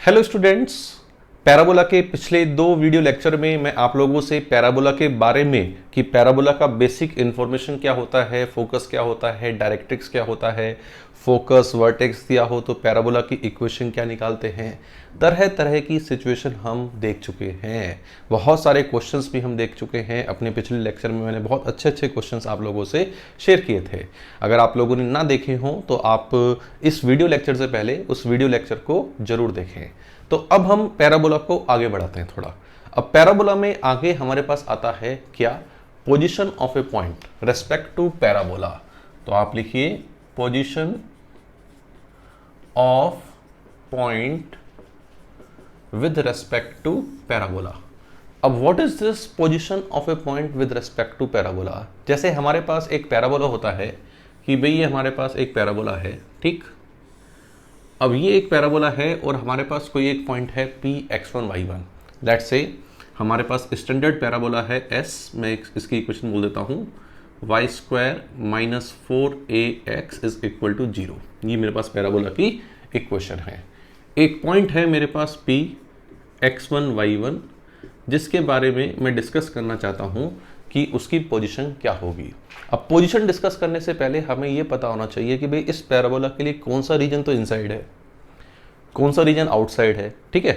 Hello students, parabola के पिछले दो वीडियो लेक्चर में मैं आप लोगों से पैराबोला के बारे में कि पैराबोला का बेसिक इन्फॉर्मेशन क्या होता है, फोकस क्या होता है, डायरेक्ट्रिक्स क्या होता है, फोकस वर्टेक्स दिया हो तो पैराबोला की इक्वेशन क्या निकालते हैं, तरह तरह की सिचुएशन हम देख चुके हैं। बहुत सारे क्वेश्चंस भी हम देख चुके हैं। अपने पिछले लेक्चर में मैंने बहुत अच्छे अच्छे क्वेश्चंस आप लोगों से शेयर किए थे। अगर आप लोगों ने ना देखे हों तो आप इस वीडियो लेक्चर से पहले उस वीडियो लेक्चर को जरूर देखें। तो अब हम पैराबोला को आगे बढ़ाते हैं थोड़ा। अब पैराबोला में आगे हमारे पास आता है क्या, position of a point respect to parabola. तो आप लिखिए position of point with respect to parabola. अब what is this position of a point with respect to parabola. जैसे हमारे पास एक पैराबोला होता है कि भाई ये हमारे पास एक पैराबोला है, ठीक। अब ये एक पैराबोला है और हमारे पास कोई एक पॉइंट है P x1 y1। Let's say हमारे पास स्टैंडर्ड पैराबोला है s, मैं इसकी इक्वेशन बोल देता हूँ y square minus 4ax is equal to 0। ये मेरे पास पैराबोला की इक्वेशन है। एक पॉइंट है मेरे पास p x1 y1 जिसके बारे में मैं डिस्कस करना चाहता हूँ कि उसकी पोजीशन क्या होगी। अब पोजीशन डिस्कस करने से पहले हमें यह पता होना चाहिए कि भाई इस पैराबोला के लिए कौन सा रीजन तो इनसाइड है, कौन सा रीजन आउटसाइड है, ठीक है।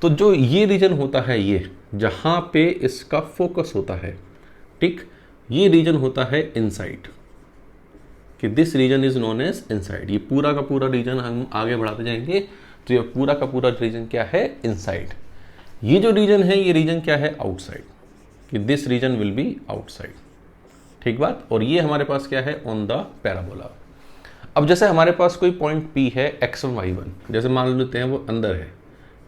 तो जो ये रीजन होता है, ये जहां पे इसका फोकस होता है, ठीक, ये रीजन होता है इनसाइड, कि this region is known as inside. ये पूरा का पूरा रीजन हम आगे बढ़ाते जाएंगे तो ये पूरा का पूरा रीजन क्या है, इनसाइड। ये जो रीजन है ये रीजन क्या है, आउटसाइड, कि this region will be outside, ठीक बात। और ये हमारे पास क्या है, ऑन द पैराबोला। अब जैसे हमारे पास कोई पॉइंट P है x1 y1, जैसे मान लेते हैं वो अंदर है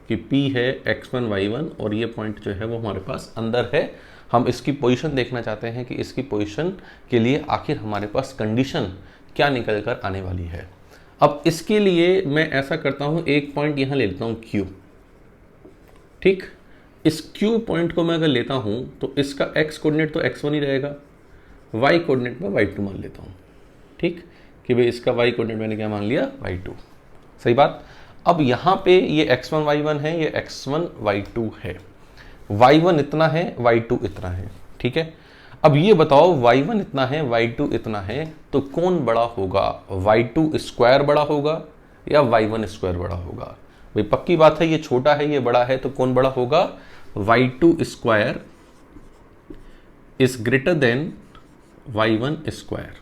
कि P है x1 y1 और ये पॉइंट जो है वो हमारे पास अंदर है। हम इसकी पोजीशन देखना चाहते हैं कि इसकी पोजीशन के लिए आखिर हमारे पास कंडीशन क्या निकल कर आने वाली है। अब इसके लिए मैं ऐसा करता हूँ, एक पॉइंट यहाँ ले लेता हूँ Q, ठीक। इस Q पॉइंट को मैं अगर लेता हूँ तो इसका x कोऑर्डिनेट तो x1 ही रहेगा, y कोऑर्डिनेट में y2 मान लेता हूँ, ठीक, कि भाई इसका y कोऑर्डिनेट मैंने क्या मान लिया, y2, सही बात। अब यहाँ पे ये x1 y1 है, ये x1 y2 है, y1 इतना है, y2 इतना है, ठीक है। अब ये बताओ y1 इतना है, y2 इतना है, तो कौन बड़ा होगा, y2 स्क्वायर बड़ा होगा या y1 स्क्वायर बड़ा होगा। भाई पक्की बात है, ये छोटा है ये बड़ा है, तो कौन बड़ा होगा, y2 square is greater than y1 square.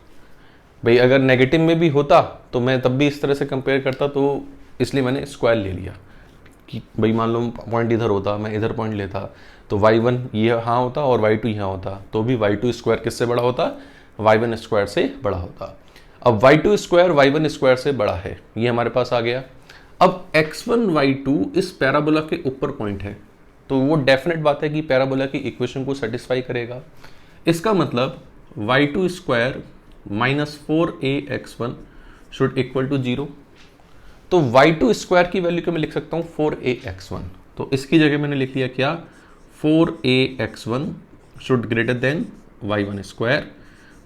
भाई अगर नेगेटिव में भी होता तो मैं तब भी इस तरह से कंपेयर करता, तो इसलिए मैंने स्क्वायर ले लिया कि भाई मान लो पॉइंट इधर होता, मैं इधर पॉइंट लेता तो y1 ये यहाँ होता और y2 यहाँ होता, तो भी y2 स्क्वायर किससे बड़ा होता, y1 स्क्वायर से बड़ा होता। अब y2 स्क्वायर y1 स्क्वायर से बड़ा है, ये हमारे पास आ गया। अब x1 y2 इस पैराबोला के ऊपर पॉइंट है, तो वो डेफिनेट बात है कि पैराबोला की इक्वेशन को सेटिस्फाई करेगा। इसका मतलब y2 square minus 4ax1 should equal to 0। तो y2 स्क्वायर की वैल्यू को मैं लिख सकता हूँ 4ax1, तो इसकी जगह मैंने लिख लिया क्या, 4ax1 should greater than y1 square.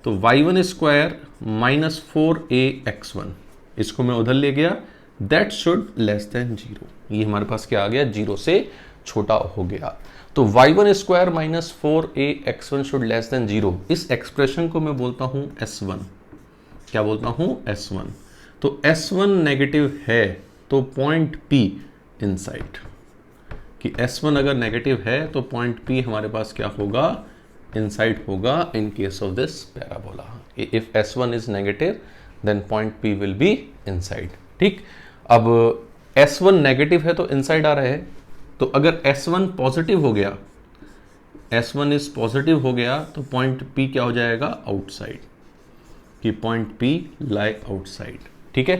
तो y1 स्क्वायर माइनस 4ax1, इसको मैं उधर ले गया, दैट शुड लेस देन 0। ये हमारे पास क्या आ गया, 0 से छोटा हो गया। तो y1 square minus 4ax1 should less than 0, इस एक्सप्रेशन को मैं बोलता हूं S1। क्या बोलता हूं, S1। तो S1 नेगेटिव है तो पॉइंट P इनसाइड, कि S1 अगर नेगेटिव है तो पॉइंट P हमारे पास क्या होगा, इनसाइड होगा in case of this parabola. If S1 is negative then point P will be inside, ठीक। अब S1 नेगेटिव है तो इनसाइड आ रहा है, तो अगर S1 पॉजिटिव हो गया, S1 इज पॉजिटिव हो गया तो पॉइंट P क्या हो जाएगा, आउटसाइड, कि पॉइंट P लाई आउटसाइड, ठीक है।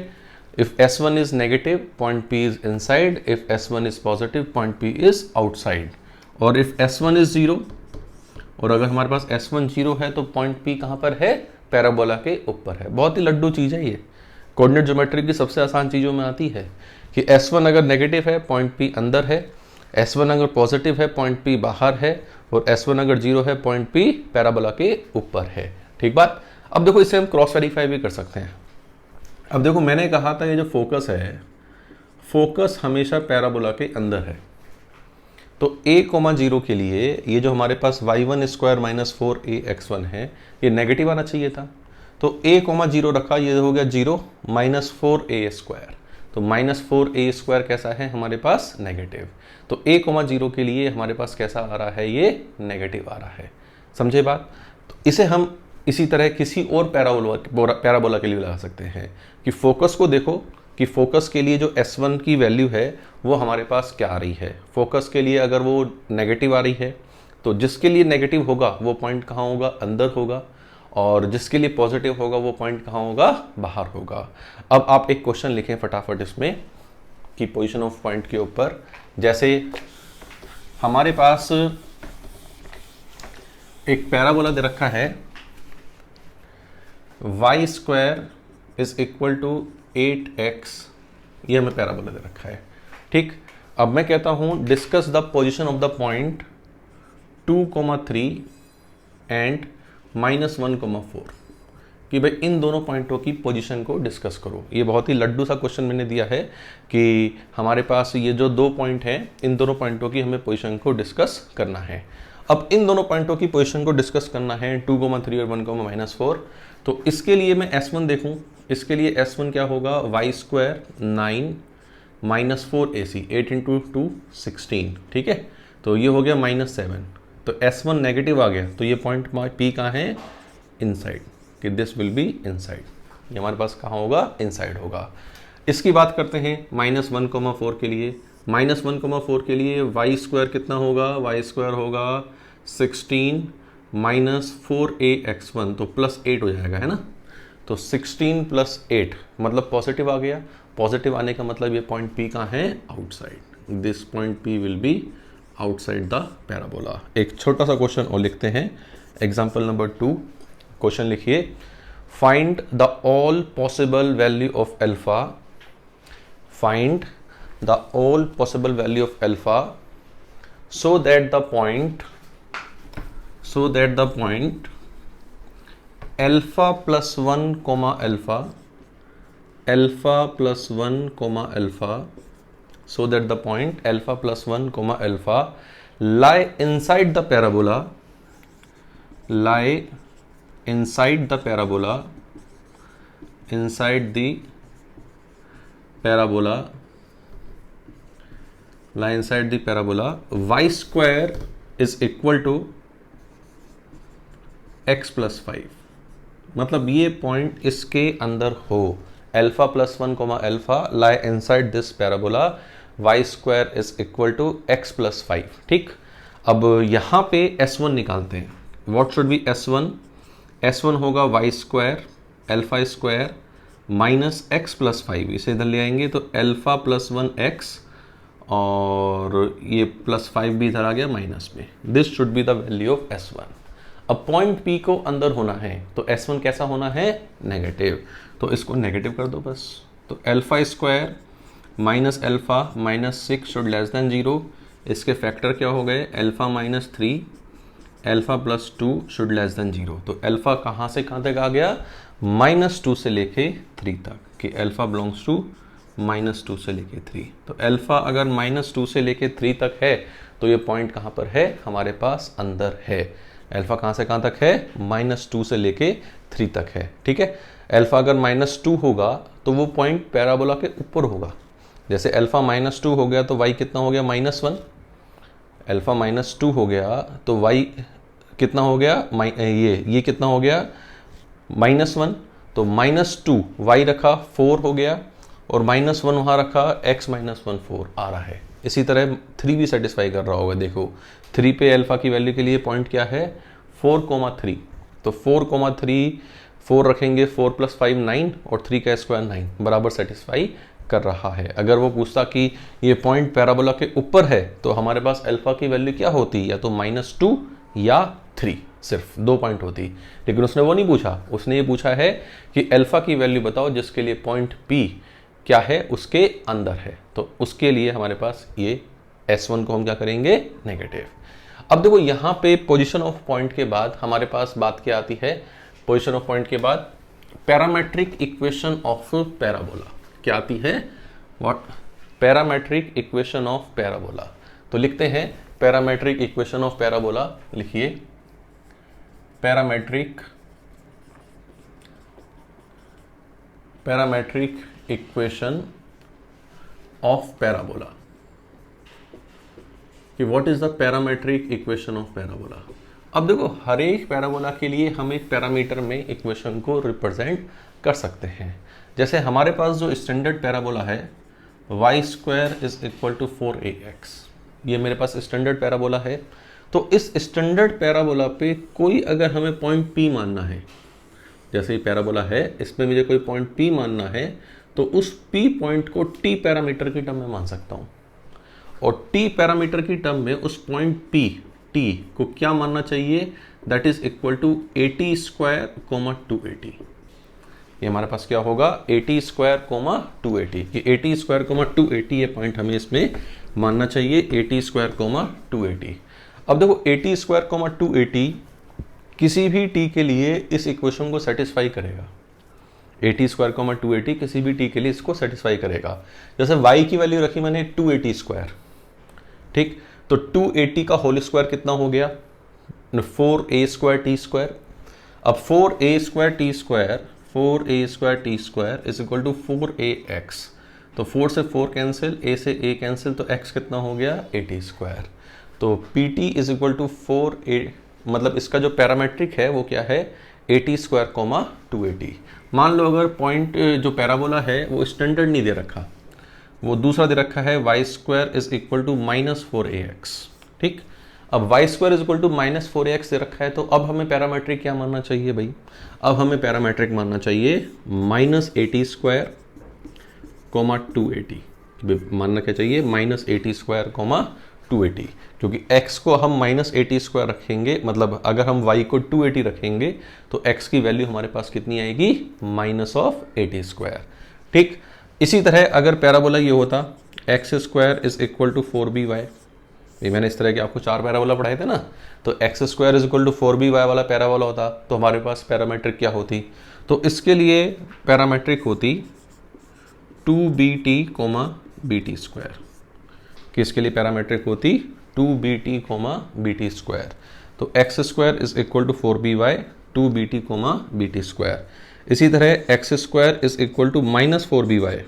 If S1 is negative point P is inside, if S1 is positive point P is outside. और इफ S1 इज 0, और अगर हमारे पास S1 0 है तो पॉइंट P कहां पर है, पैराबोला के ऊपर है। बहुत ही लड्डू चीज है ये, कोऑर्डिनेट ज्योमेट्री की सबसे आसान चीजों में आती है कि S1 अगर नेगेटिव है पॉइंट P अंदर है, S1 अगर पॉजिटिव है पॉइंट P बाहर है, और S1 अगर 0 है पॉइंट P पैराबोला के ऊपर है, ठीक बात। अब देखो इसे हम क्रॉस वेरीफाई भी कर सकते हैं। अब देखो मैंने कहा था ये जो फोकस है, फोकस हमेशा पैराबोला के अंदर है। तो a,0 के लिए ये जो हमारे पास y1 स्क्वायर माइनस 4ax1 है, ये नेगेटिव आना चाहिए था। तो a,0 रखा, ये हो गया 0 माइनस 4a स्क्वायर। तो माइनस 4a स्क्वायर कैसा है हमारे पास? नेगेटिव। तो a,0 के लिए हमारे पास कैसा आ रहा है? ये नेगेटिव आ रहा है। समझे बात? तो इसे हम इसी तरह किसी और पैराबोला के लिए लगा सकते हैं कि फोकस को देखो कि फोकस के लिए जो S1 की वैल्यू है वो हमारे पास क्या आ रही है। फोकस के लिए अगर वो नेगेटिव आ रही है तो जिसके लिए नेगेटिव होगा वो पॉइंट कहाँ होगा? अंदर होगा, और जिसके लिए पॉजिटिव होगा वो पॉइंट कहाँ होगा? बाहर होगा। अब आप एक क्वेश्चन लिखें फटाफट इसमें कि पोजीशन ऑफ पॉइंट के ऊपर, जैसे हमारे पास एक पैराबोला दे रखा है y square is equal to 8x, ये हमें पैराबोला दे रखा है। ठीक, अब मैं कहता हूं discuss the position of the point 2,3 and -1,4, कि भाई इन दोनों पॉइंटों की पोजीशन को डिस्कस करो। ये बहुत ही लड्डू सा क्वेश्चन मैंने दिया है कि हमारे पास ये जो दो पॉइंट हैं, इन दोनों पॉइंटों की हमें पोजीशन को डिस्कस करना है। अब इन दोनों पॉइंटों की पोजीशन को डिस्कस करना है 2,3 और 1,-4। तो इसके लिए मैं S1 देखूं, इसके लिए S1 क्या होगा? y square 9 minus 4ac, 8 into 2 16। ठीक है, तो ये हो गया -7। तो S1 नेगेटिव आ गया, तो ये पॉइंट P कहाँ है? इनसाइड, कि दिस विल बी इनसाइड। ये हमारे पास कहाँ होगा? इनसाइड होगा। इसकी बात करते हैं -1,4 के लिए। -1,4 के लिए y स्क्वायर कितना होगा? y स्क्वायर होगा 16 माइनस 4ax1, तो +8 हो जाएगा, है ना। तो 16 + 8 मतलब पॉजिटिव आ गया। पॉजिटिव आने का मतलब ये पॉइंट P कहाँ है? Outside. This point P will be outside the parabola. एक छोटा सा क्वेश्चन और लिखते हैं, एग्जाम्पल नंबर 2। क्वेश्चन लिखिए, find the all possible value of alpha, find the all possible value of alpha so that the point alpha plus 1 comma alpha plus 1 comma alpha, so that the point alpha plus 1 comma alpha lie inside the parabola, lie inside the parabola, inside the parabola, lie inside the parabola, y square is equal to x plus 5। मतलब ये point इसके अंदर हो। Alpha plus 1 comma alpha lie inside this parabola, y square is equal to x plus 5। ठीक, अब यहाँ पे S1 निकालते हैं। What should be S1? S1 होगा y square alpha square minus x plus 5। इसे इधर ले आएंगे तो अल्फा प्लस 1x, और ये +5 भी इधर आ गया माइनस में। This should be the value of S1। अब पॉइंट P को अंदर होना है तो S1 कैसा होना है? नेगेटिव। तो इसको नेगेटिव कर दो बस। तो alpha square minus alpha -6 should less than 0। इसके फैक्टर क्या हो गए? Alpha -3 alpha plus 2 should less than 0। तो अल्फा कहाँ से कहाँ तक आ गया? -2 से लेके 3 तक, कि अल्फा बिलोंग्स टू -2 से लेके 3। तो अल्फा अगर -2 से लेके 3 तक है तो ये पॉइंट कहाँ पर है? हमारे पास अंदर है। अल्फा कहाँ से कहाँ तक है? -2 से लेके 3 तक है। ठीक है, अल्फा अगर -2 होगा तो वो पॉइंट पैराबोला के ऊपर होगा। जैसे अल्फा -2 हो गया तो y कितना हो गया? -1। अल्फा -2 हो गया तो y कितना हो गया? ये कितना हो गया? -1। तो -2 y रखा 4 हो गया, और -1 वहाँ रखा x -1 4 आ रहा है। इसी तरह 3 भी सेटिस्फाई कर रहा होगा। देखो 3 पे अल्फा की वैल्यू के लिए पॉइंट क्या है? 4,3। तो 4,3 4 रखेंगे, 4 + 5 9, और 3 का स्क्वायर 9 बराबर सेटिस्फाई कर रहा है। अगर वो पूछता कि ये पॉइंट पैराबोला के ऊपर है तो हमारे पास अल्फा की वैल्यू क्या होती? या तो -2 या 3, सिर्फ 2 पॉइंट होती। लेकिन उसने वो नहीं पूछा, उसने ये पूछा है कि अल्फा की वैल्यू बताओ जिसके लिए पॉइंट P क्या है? उसके अंदर है। तो उसके लिए हमारे पास ये S1 को हम क्या करेंगे? नेगेटिव। अब देखो यहाँ पे पोजीशन ऑफ पॉइंट के बाद हमारे पास बात क्या आती है? पोजीशन ऑफ पॉइंट के बाद पैरामेट्रिक इक्वेशन ऑफ पैराबोला क्या आती है? What? Parametric equation of parabola. तो लिखते हैं पैरामेट्रिक इक्वेशन ऑफ पैराबोला, लिखिए पैरामेट्रिक इक्वेशन ऑफ पैराबोला कि what is the parametric equation of parabola. अब देखो हर एक पैराबोला के लिए हम एक पैरामीटर में इक्वेशन को रिप्रेजेंट कर सकते हैं। जैसे हमारे पास जो स्टैंडर्ड पैराबोला है y² is equal to 4ax, ये मेरे पास स्टैंडर्ड पैराबोला है। तो इस स्टैंडर्ड पैराबोला पे कोई अगर हमें पॉइंट P मानना है, जैसे ये पैराबोला है इसमें मुझे कोई पॉइंट P मानना है, तो उस P पॉइंट को T पैरामीटर की टर्म में मान सकता हूँ, और T पैरामीटर की टर्म में उस पॉइंट P T को क्या मानना चाहिए, दैट इज इक्वल टू 80² 280। ये हमारे पास क्या होगा 80² 280, ये 80² 280 ये पॉइंट हमें इसमें मानना चाहिए 80² 280। अब देखो 80² 280 किसी भी t के लिए इस इक्वेशन को सेटिस्फाई करेगा। 80² 280 किसी भी t के लिए इसको सेटिस्फाई करेगा। जैसे y की वैल्यू रखी मैंने 280², ठीक, तो 280 का होल स्क्वायर कितना हो गया 4a² अब 4a² is equal to 4ax, तो 4 से 4 कैंसिल, a से a कैंसिल, तो x कितना हो गया 80²। तो pt is equal to 4a, मतलब इसका जो पैरामेट्रिक है वो क्या है 80² 280। मान लो अगर पॉइंट जो पैराबोला है वो स्टैंडर्ड नहीं दे रखा, वो दूसरा दे रखा है y² is equal to -4ax, ठीक। अब y² is equal to -4ax दे रखा है, तो अब हमें पैरामेट्रिक क्या मानना चाहिए भाई, अब हमें पैरामेट्रिक मानना चाहिए -80² 280, मानना क्या चाहिए -80² 280, क्योंकि x को हम -80² रखेंगे, मतलब अगर हम y को 280 रखेंगे तो x की वैल्यू हमारे पास कितनी आएगी -80², ठीक। इसी तरह अगर पैराबोला ये होता x² is equal to 4by, ये मैंने इस तरह के आपको 4 पैराबोला पढ़ाए थे ना, तो x² is equal to 4by वाला पैराबोला होता तो हमारे पास पैरामेट्रिक क्या होती, तो इसके लिए पैरामेट्रिक होती 2bt, bt², किसके लिए पैरामेट्रिक होती 2bt, bt²। तो x² is equal to 4by 2bt, bt²। इसी तरह x² is equal to -4by,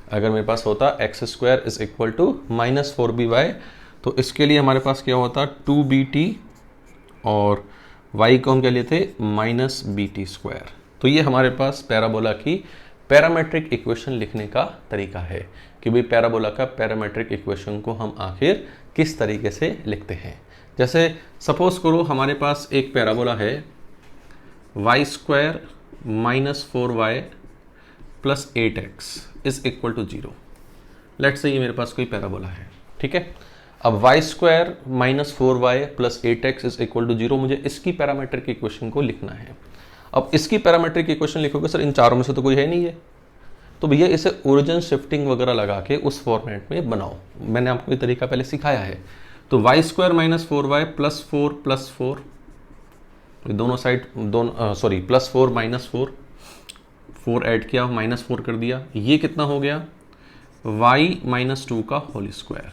अगर मेरे पास होता x² is equal to -4by, तो इसके लिए हमारे पास क्या होता 2bt और y को हम क्या लेते -bt²। तो ये हमारे पास पैराबोला की पैरामेट्रिक इक्वेशन लिखने का तरीका है कि भाई पैराबोला का पैरामेट्रिक इक्वेशन को हम आखिर किस तरीके से लिखते हैं। जैसे सपोज करो हमारे पास एक पैराबोला है y² -4y + 8x is equal to 0। Let's say ये मेरे पास कोई पैराबोला है, ठीक है। अब y² -4y + 8x is equal to 0, मुझे इसकी पैरामेट्रिक इक्वेशन को लिखना है। अब इसकी पैरामेट्रिक इक्वेशन लिखोगे सर इन चारों में से तो कोई है नहीं है, तो भैया इसे ओरिजिन शिफ्टिंग वगैरह लगा के उस फॉर्मेट में बनाओ, मैंने आपको ये तरीका पहले सिखाया है। तो y² -4y + 4 + 4, दोनों साइड सॉरी +4 -4, 4 ऐड किया -4 कर दिया, ये कितना हो गया y -2 का होल स्क्वायर,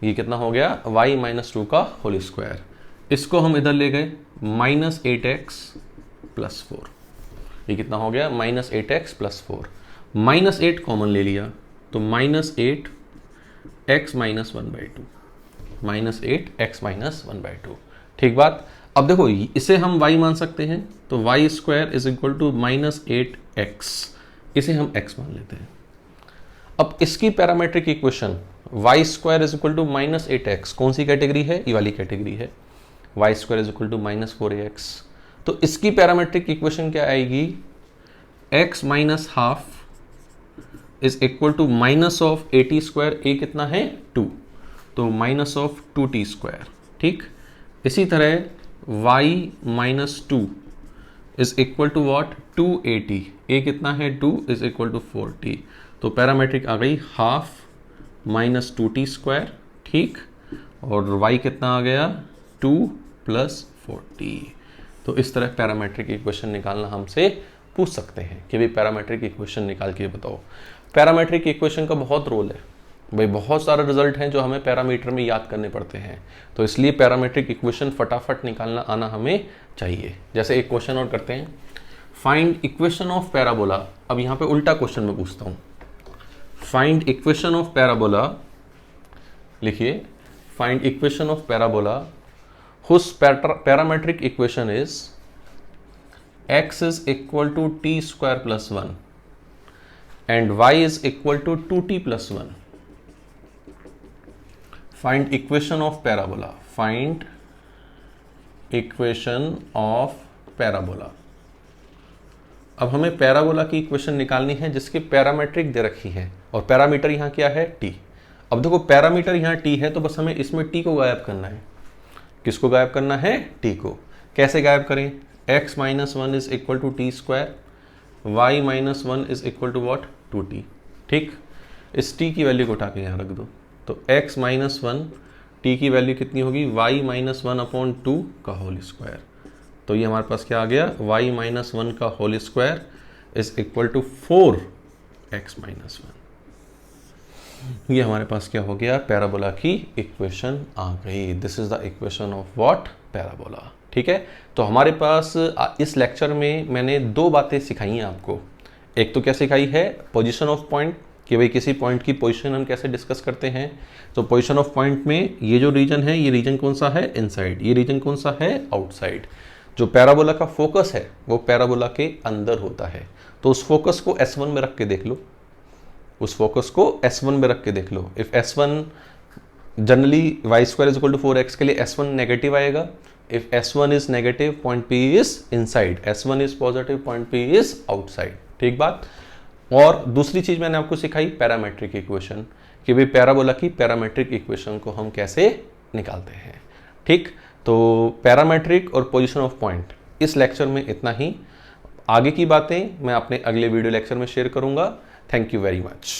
ये कितना हो गया y -2 का होल स्क्वायर। इसको हम इधर ले गए -8x + 4, ये कितना हो गया -8x + 4, -8 कॉमन ले लिया तो -8x - 1/2, -8x - 1/2, ठीक बात। अब देखो इसे हम y मान सकते हैं, तो y² is equal to -8x, इसे हम x मान लेते हैं। अब इसकी parametric equation y² is equal to -8x कौन सी कैटेगरी है, ये वाली कैटेगरी है, y² is equal to -4ax। तो इसकी पैरामेट्रिक इक्वेशन क्या आएगी x - ½ is equal to -80², a कितना है 2, तो -2t², ठीक। इसी तरह y - 2 is equal to what 280, a कितना है 2 इज इक्वल टू 4t, तो पैरामेट्रिक आ गई ½ -2t², ठीक, और y कितना आ गया 2 + 4t। तो इस तरह पैरामेट्रिक इक्वेशन निकालना हमसे पूछ सकते हैं कि भाई पैरामेट्रिक इक्वेशन निकाल के बताओ। पैरामीट्रिक इक्वेशन का बहुत रोल है भाई, बहुत सारे रिजल्ट हैं जो हमें पैरामीटर में याद करने पड़ते हैं, तो इसलिए पैरामीट्रिक इक्वेशन फटाफट निकालना आना हमें चाहिए। जैसे एक क्वेश्चन और करते हैं, फाइंड इक्वेशन ऑफ पैराबोला। अब यहाँ पे उल्टा क्वेश्चन मैं पूछता हूँ, फाइंड इक्वेशन ऑफ पैराबोला, लिखिए find equation of parabola whose parametric equation is x is equal to t square plus 1 and y is equal to 2t plus 1. Find equation of parabola. Find equation of parabola. अब हमें parabola की equation निकालनी है जिसकी parametric दे रखी है और parameter यहाँ क्या है t। अब देखो पैरामीटर यहाँ t है तो बस हमें इसमें t को गायब करना है। किसको गायब करना है? t को। कैसे गायब करें? x minus 1 is equal to t square, y minus 1 is equal to what? 2t। ठीक, इस t की वैल्यू को उठा के यहाँ रख दो, तो x माइनस 1 t की वैल्यू कितनी होगी? y माइनस 1 अपॉन 2 का होल स्क्वायर। तो ये हमारे पास क्या आ गया? y माइनस 1 का whole square is equal to 4x minus 1। ये हमारे पास क्या हो गया? पैराबोला की इक्वेशन आ गई। This is the equation of what? Parabola. ठीक है, तो हमारे पास इस लेक्चर में मैंने दो बातें सिखाई हैं आपको। एक तो क्या सिखाई है? पोजीशन ऑफ पॉइंट, कि भाई किसी पॉइंट की पोजीशन हम कैसे डिस्कस करते हैं। तो पोजीशन ऑफ पॉइंट में ये जो रीजन है, ये रीजन कौन सा है? इनसाइड। ये रीजन कौन सा है? आउटसाइड। जो पैराबोला का फोकस है वो पैराबोला के अंदर होता है, तो उस फोकस को S1 में रख के देख लो, उस फोकस को S1 में रख के देख लो। If S1 generally y square is equal to 4x के लिए S1 नेगेटिव आएगा। If S1 is negative, point P is inside, S1 is positive, point P is outside. ठीक बात। और दूसरी चीज मैंने आपको सिखाई पैरामेट्रिक इक्वेशन, कि भाई पैराबोला की पैरामेट्रिक इक्वेशन को हम कैसे निकालते हैं। ठीक, तो पैरामेट्रिक और पोजीशन ऑफ पॉइंट इस लेक्चर में इतना ही। आगे की बातें मैं अपने अगले वीडियो लेक्चर में शेयर करूंगा। Thank you very much.